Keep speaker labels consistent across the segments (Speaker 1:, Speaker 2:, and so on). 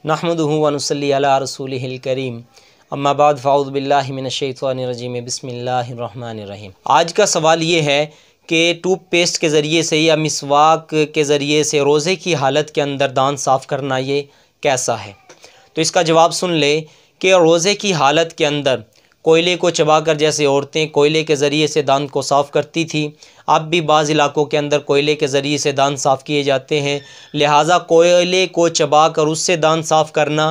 Speaker 1: नहमदुहु व नुसल्ली अला रसूलिहिल करीम अम्मा बाद फ़ाऊज़ु बिल्लाहि मिनश्शैतानिर्रजीम बिस्मिल्लाहिर्रहमानिर्रहीम। आज का सवाल ये है कि टूथपेस्ट के ज़रिए से या मिसवाक के ज़रिए से रोज़े की हालत के अंदर दांत साफ़ करना ये कैसा है। तो इसका जवाब सुन ले कि रोज़े की हालत के अंदर कोयले को चबाकर, जैसे औरतें कोयले के ज़रिए से दांत को साफ़ करती थी, अब भी बाज़ इलाक़ों के अंदर कोयले के ज़रिए से दांत साफ़ किए जाते हैं। लिहाजा कोयले को चबाकर उससे दांत साफ़ करना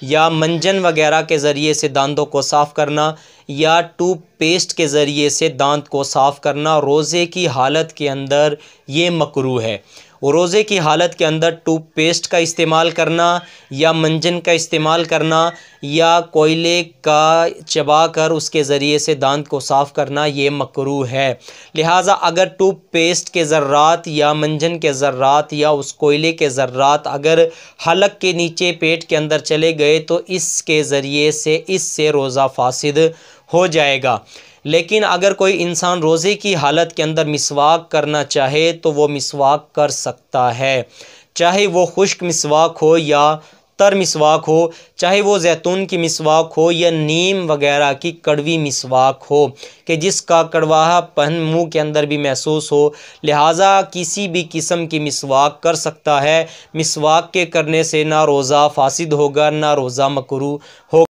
Speaker 1: या मंजन वगैरह के ज़रिए से दांतों को साफ़ करना या टूथपेस्ट के ज़रिए से दांत को साफ़ करना रोज़े की हालत के अंदर ये मकरूह है। रोज़े की हालत के अंदर टूथपेस्ट का इस्तेमाल करना या मंजन का इस्तेमाल करना या कोयले का चबाकर उसके ज़रिए से दांत को साफ़ करना ये मकरूह है। लिहाजा अगर टूथपेस्ट के ज़र्रात या मंजन के ज़र्रात या उस कोयले के ज़र्रात अगर हलक के नीचे पेट के अंदर चले गए तो इसके ज़रिए से इससे रोज़ा फासिद हो जाएगा। लेकिन अगर कोई इंसान रोज़े की हालत के अंदर मिसवाक करना चाहे तो वो मिसवाक कर सकता है, चाहे वो खुश्क मिसवाक हो या तर मिसवाक हो, चाहे वो जैतून की मिसवाक हो या नीम वगैरह की कड़वी मिसवाक हो कि जिसका कड़वाहापन मुंह के अंदर भी महसूस हो। लिहाजा किसी भी किस्म की मिसवाक कर सकता है। मिसवाक के करने से ना रोज़ा फासिद होगा ना रोज़ा मकरूह हो।